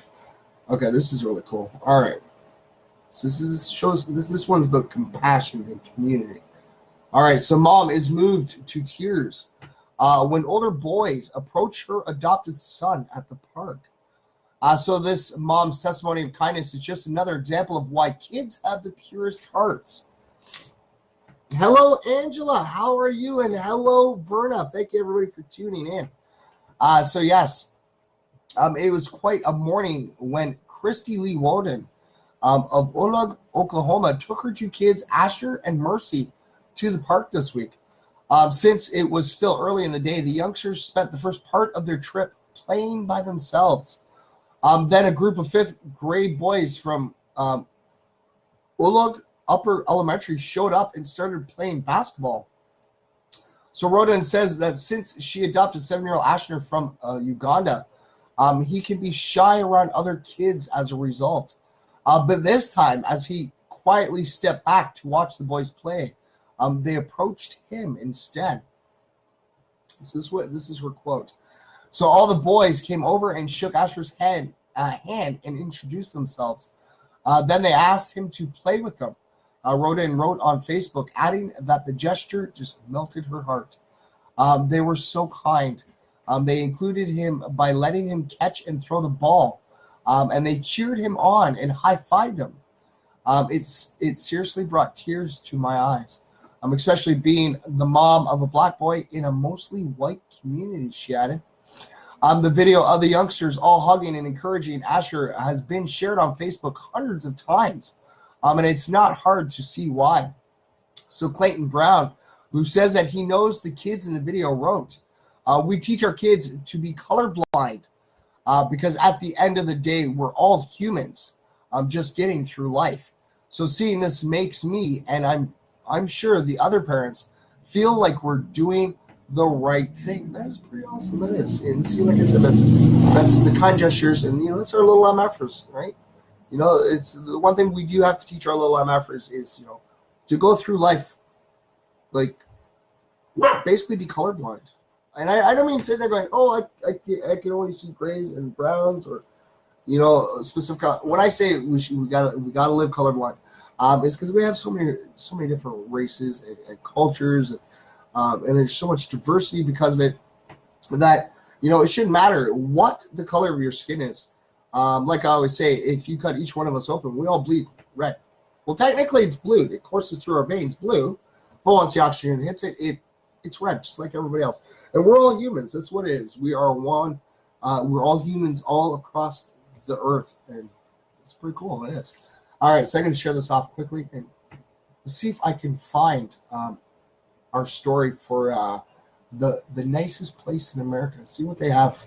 Okay, this is really cool. All right. So this one's about compassion and community. All right. So mom is moved to tears when older boys approach her adopted son at the park. So this mom's testimony of kindness is just another example of why kids have the purest hearts. Hello, Angela. How are you? And hello, Verna. Thank you, everybody, for tuning in. So, yes, it was quite a morning when Christy Lee Woden of Oleg, Oklahoma, took her two kids, Asher and Mercy, to the park this week. Since it was still early in the day, the youngsters spent the first part of their trip playing by themselves. Then a group of fifth grade boys from Ulog Upper Elementary showed up and started playing basketball. So Roden says that since she adopted 7-year-old Ashner from Uganda, he can be shy around other kids as a result. But this time, as he quietly stepped back to watch the boys play, they approached him instead. This is her quote. So all the boys came over and shook Asher's hand and introduced themselves. Then they asked him to play with them. Roden wrote on Facebook, adding that the gesture just melted her heart. They were so kind. They included him by letting him catch and throw the ball, and they cheered him on and high-fived him. It seriously brought tears to my eyes, especially being the mom of a black boy in a mostly white community, she added. The video of the youngsters all hugging and encouraging Asher has been shared on Facebook hundreds of times, and it's not hard to see why. So Clayton Brown, who says that he knows the kids in the video, wrote, we teach our kids to be colorblind because at the end of the day, we're all humans just getting through life. So seeing this makes me, and I'm sure the other parents, feel like we're doing the right thing. That is pretty awesome. That is. And see, like I said, that's the kind gestures, and that's our little MFers, right? It's the one thing we do have to teach our little MFers is to go through life like basically be colorblind. And I don't mean sitting there going, oh, I can only see grays and browns or specific. When I say we gotta live colorblind, it's because we have so many different races and cultures, and there's so much diversity because of it that it shouldn't matter what the color of your skin is. Like I always say, if you cut each one of us open, we all bleed red. Well, technically it's blue. It courses through our veins blue, but once the oxygen hits it, it's red, just like everybody else. And we're all humans. That's what it is. We are one. We're all humans all across the earth, and it's pretty cool. It is. All right, so I'm going to share this off quickly, and let's see if I can find our story for the nicest place in America. See what they have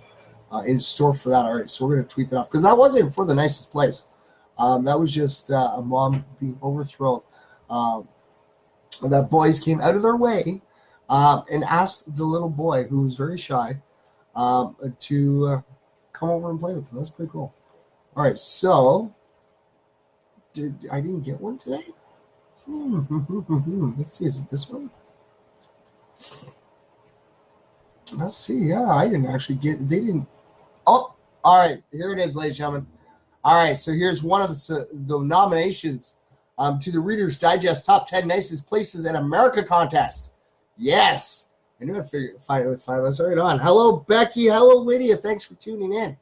in store for that. All right, so we're going to tweet that off because that wasn't for the nicest place. That was just a mom being overthrilled that boys came out of their way and asked the little boy, who was very shy, to come over and play with them. That's pretty cool. All right, so I didn't get one today? Let's see, is it this one? Let's see. Yeah, I didn't actually get. They didn't. Oh, all right. Here it is, ladies and gentlemen. All right, so here's one of the nominations to the Reader's Digest Top 10 Nicest Places in America contest. Yes. I knew I'd finally find this right on. Hello, Becky. Hello, Lydia. Thanks for tuning in.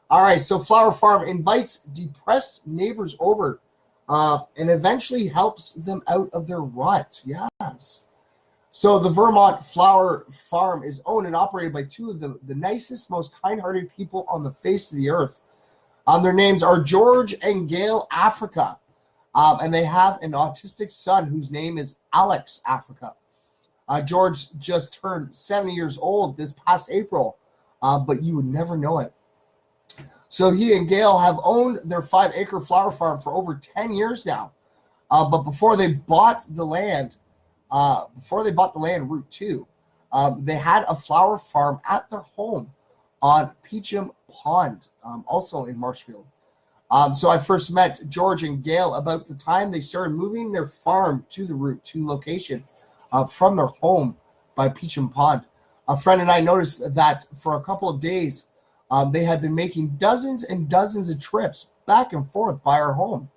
All right, so Flower Farm invites depressed neighbors over and eventually helps them out of their rut. Yes. So the Vermont Flower Farm is owned and operated by two of the nicest, most kind-hearted people on the face of the earth. Their names are George and Gail Africa, and they have an autistic son whose name is Alex Africa. George just turned 70 years old this past April, but you would never know it. So he and Gail have owned their 5-acre flower farm for over 10 years now. But before they bought the land, Route 2, they had a flower farm at their home on Peacham Pond, also in Marshfield. So I first met George and Gail about the time they started moving their farm to the Route 2 location from their home by Peacham Pond. A friend and I noticed that for a couple of days, they had been making dozens and dozens of trips back and forth by our home.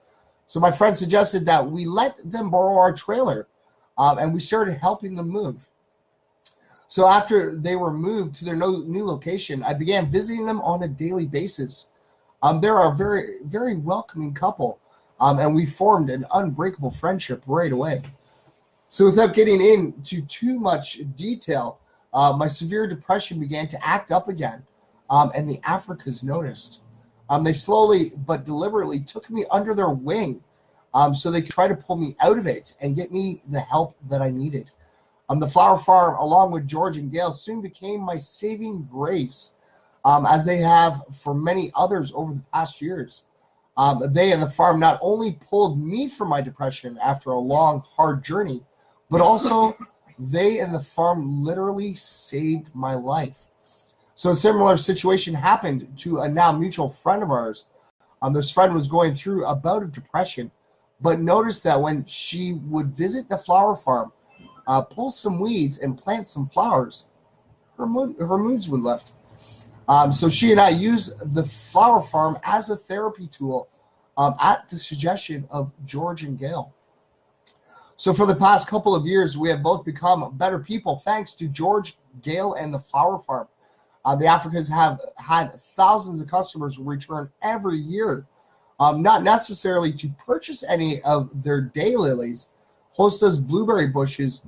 So my friend suggested that we let them borrow our trailer, and we started helping them move. So after they were moved to their new location, I began visiting them on a daily basis. They're a very, very welcoming couple, and we formed an unbreakable friendship right away. So without getting into too much detail, my severe depression began to act up again, and the Africans noticed. They slowly but deliberately took me under their wing so they could try to pull me out of it and get me the help that I needed. The flower farm, along with George and Gail, soon became my saving grace, as they have for many others over the past years. They and the farm not only pulled me from my depression after a long, hard journey, but also they and the farm literally saved my life. So a similar situation happened to a now mutual friend of ours. This friend was going through a bout of depression, but noticed that when she would visit the flower farm, pull some weeds and plant some flowers, her moods would lift. So she and I use the flower farm as a therapy tool at the suggestion of George and Gail. So for the past couple of years, we have both become better people thanks to George, Gail, and the flower farm. The Africans have had thousands of customers return every year, not necessarily to purchase any of their daylilies, hostas, blueberry bushes,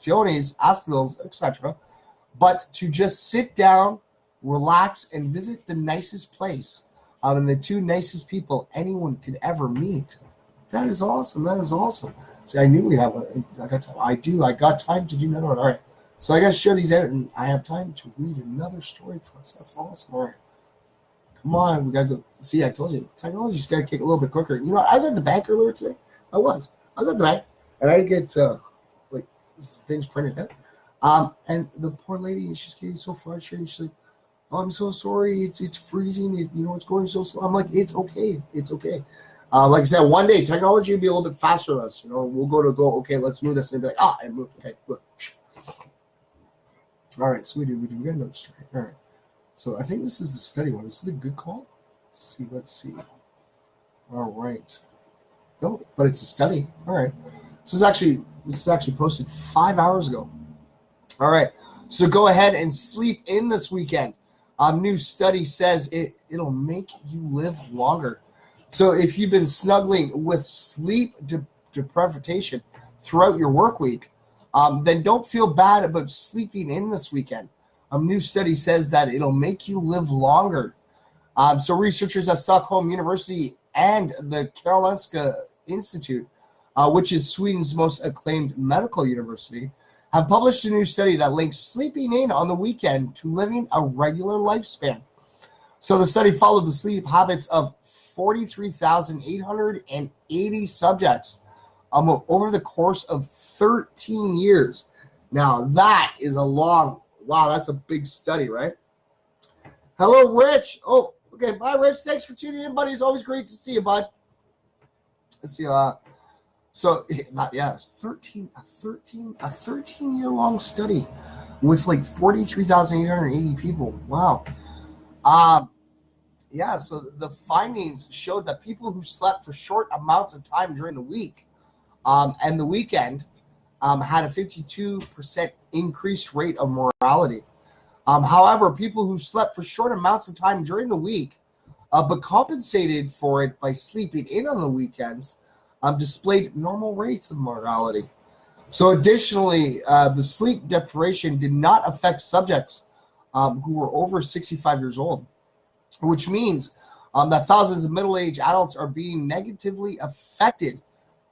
peonies, asphodels, etc., but to just sit down, relax, and visit the nicest place and the two nicest people anyone could ever meet. That is awesome. That is awesome. See, I knew we'd have I got time to do another one. All right. So I got to share these out, and I have time to read another story for us. That's awesome. All right. Come on. We got to go. See, I told you, technology's got to kick a little bit quicker. You know, I was at the bank earlier today. I was at the bank, and I get things printed out. And the poor lady, she's getting so frustrated. She's like, "Oh, I'm so sorry. It's freezing. It's going so slow." I'm like, "It's okay. It's okay." Like I said, one day technology will be a little bit faster than us. We'll go. Okay, let's move this, and be like, I moved. Okay, good. All right, so we got another story. All right, so I think this is the study one. This is the good call. Let's see. All right. No, but it's a study. All right. This is actually posted 5 hours ago. All right. So go ahead and sleep in this weekend. New study says it'll make you live longer. So if you've been snuggling with sleep deprivation throughout your work week, then don't feel bad about sleeping in this weekend. A new study says that it'll make you live longer. So researchers at Stockholm University and the Karolinska Institute, which is Sweden's most acclaimed medical university, have published a new study that links sleeping in on the weekend to living a regular lifespan. So the study followed the sleep habits of 43,880 subjects over the course of 13 years. Now, that is wow, that's a big study, right? Hello, Rich. Oh, okay. Bye, Rich. Thanks for tuning in, buddy. It's always great to see you, bud. Let's see. So, yeah, it's 13-year-long study with like 43,880 people. Wow. Yeah, so the findings showed that people who slept for short amounts of time during the week and the weekend had a 52% increased rate of morality. However, people who slept for short amounts of time during the week but compensated for it by sleeping in on the weekends displayed normal rates of morality. So additionally, the sleep deprivation did not affect subjects who were over 65 years old, which means that thousands of middle-aged adults are being negatively affected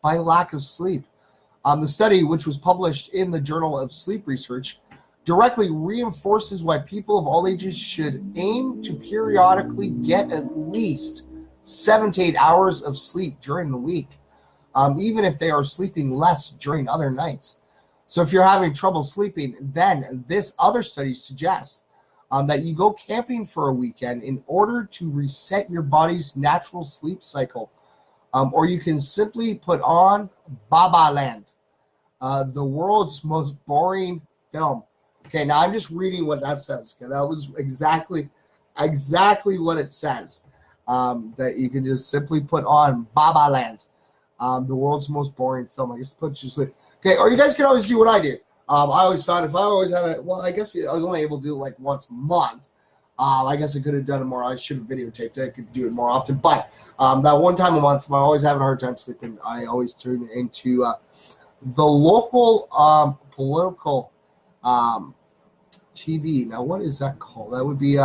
by lack of sleep. The study, which was published in the Journal of Sleep Research, directly reinforces why people of all ages should aim to periodically get at least 7 to 8 hours of sleep during the week, even if they are sleeping less during other nights. So if you're having trouble sleeping, then this other study suggests that you go camping for a weekend in order to reset your body's natural sleep cycle. Or you can simply put on Baba Land, the world's most boring film. Okay, now I'm just reading what that says. Okay, that was exactly what it says. That you can just simply put on Baba Land, the world's most boring film. I guess put you to sleep. Okay, or you guys can always do what I do. I always found if I always have it, well, I guess I was only able to do it like once a month. I guess I could have done it more. I should have videotaped it. I could do it more often. But that one time a month, if I'm always having a hard time sleeping, I always turn it into the local political TV. Now, what is that called? That would be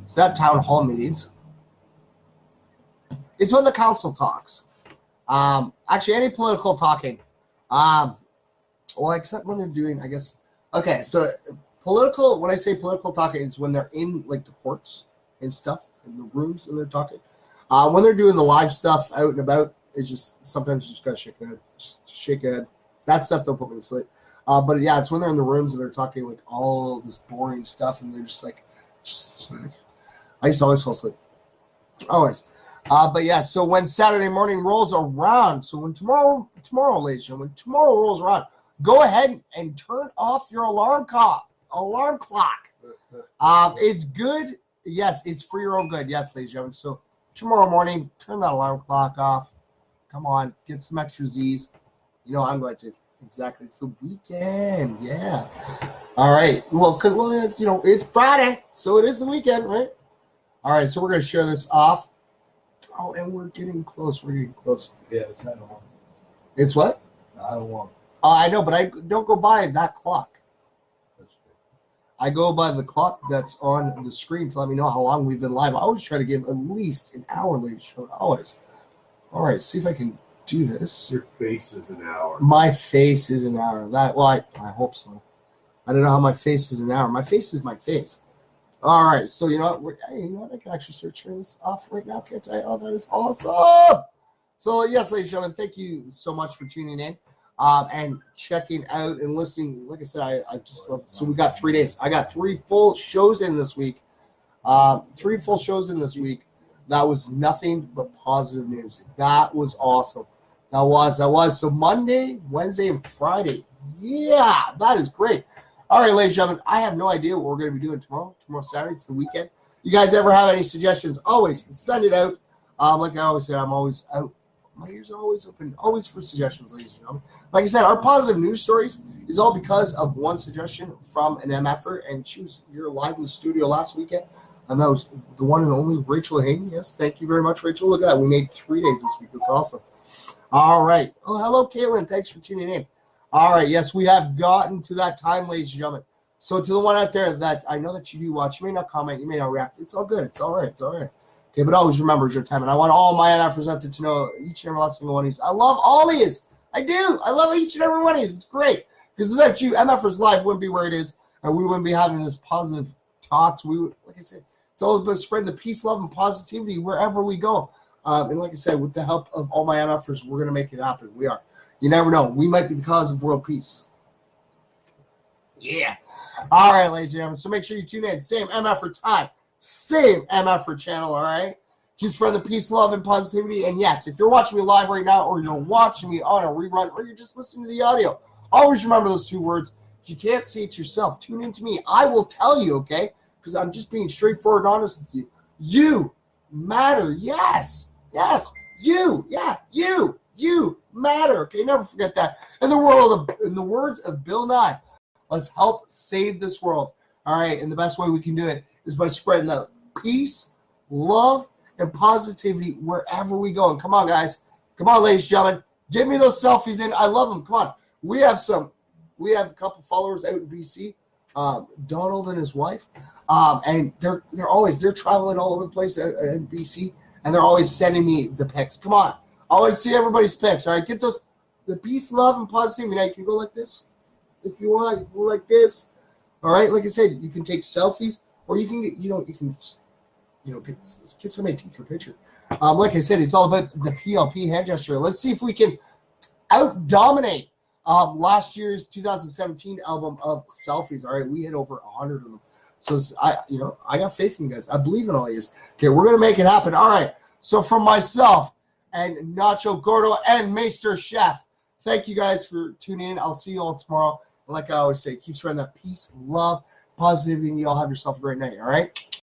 it's not town hall meetings. It's when the council talks. Actually, any political talking. Well, except when they're doing, I guess. Okay, so political. When I say political talking, it's when they're in like the courts and stuff in the rooms and they're talking. When they're doing the live stuff out and about, it's just sometimes you just gotta shake your head. Just shake your head. That stuff don't put me to sleep. But yeah, it's when they're in the rooms and they're talking like all this boring stuff and they're just like I used to always fall asleep. Always. But yeah, so when Saturday morning rolls around, so when tomorrow, ladies and gentlemen, when tomorrow rolls around, go ahead and turn off your alarm clock. It's good. Yes, it's for your own good. Yes, ladies and gentlemen. So tomorrow morning, turn that alarm clock off. Come on, get some extra Z's. You know I'm going to. Exactly. It's the weekend. Yeah. All right. Well, it's, it's Friday, so it is the weekend, right? All right. So we're going to share this off. Oh, and we're getting close. Yeah, it's 9:01. It's what? 9:01. I know, but I don't go by that clock. I go by the clock that's on the screen to let me know how long we've been live. I always try to give at least an hour late show. Always. All right, see if I can do this. Your face is an hour. My face is an hour. I hope so. I don't know how my face is an hour. My face is my face. All right, so you know what? I can actually start turning this off right now, can't I? Oh, that is awesome. So yes, ladies and gentlemen, thank you so much for tuning in and checking out and listening. Like I said, I just love. So we got 3 days. I got 3 full shows in this week. 3 full shows in this week. That was nothing but positive news. That was awesome. That was. So Monday, Wednesday, and Friday. Yeah, that is great. All right, ladies and gentlemen, I have no idea what we're going to be doing tomorrow. Tomorrow's Saturday. It's the weekend. You guys ever have any suggestions? Always send it out. Like I always say, I'm always out My ears are always open, always for suggestions, ladies and gentlemen. Like I said, our positive news stories is all because of one suggestion from an MFer, and she was here live in the studio last weekend, and that was the one and only Rachel Haney. Yes, thank you very much, Rachel. Look at that. We made 3 days this week. That's awesome. All right. Oh, hello, Caitlin. Thanks for tuning in. All right. Yes, we have gotten to that time, ladies and gentlemen. So to the one out there that I know that you do watch, you may not comment, you may not react. It's all good. It's all right. It's all right. Okay, but always remember, it's your time. And I want all my MFers out there to know each and every last single one of these. I love all of these. I do. I love each and every one of these. It's great. Because without you, MFers life wouldn't be where it is, and we wouldn't be having this positive talks. We would, like I said, it's all about spreading the peace, love, and positivity wherever we go. And like I said, with the help of all my MFers, we're going to make it happen. We are. You never know. We might be the cause of world peace. Yeah. All right, ladies and gentlemen. So make sure you tune in. Same MFer time. Same MFer channel, all right? Keep spreading the peace, love, and positivity. And yes, if you're watching me live right now, or you're watching me on a rerun, or you're just listening to the audio, always remember those 2 words. If you can't see it yourself, tune in to me. I will tell you, okay? Because I'm just being straightforward and honest with you. You matter. Yes. Yes. You. Yeah. You matter. Okay? Never forget that. In the words of Bill Nye, let's help save this world. All right? And the best way we can do it is by spreading the peace, love, and positivity wherever we go. And come on, guys. Come on, ladies and gentlemen. Get me those selfies in. I love them. Come on. We have a couple followers out in BC, Donald and his wife, and they're traveling all over the place in BC, and they're always sending me the pics. Come on. I always see everybody's pics. All right, get the peace, love, and positivity. Now you can go like this if you want. You can go like this. All right, like I said, you can take selfies, or you can get somebody to take your picture. Like I said, it's all about the PLP hand gesture. Let's see if we can out-dominate last year's 2017 album of selfies. All right, we hit over 100 of them. So I got faith in you guys. I believe in all of you. Okay, we're gonna make it happen. All right. So from myself and Nacho Gordo and Maester Chef, thank you guys for tuning in. I'll see you all tomorrow. Like I always say, keep spreading that peace, love, positivity, and you all have yourself a great night. All right.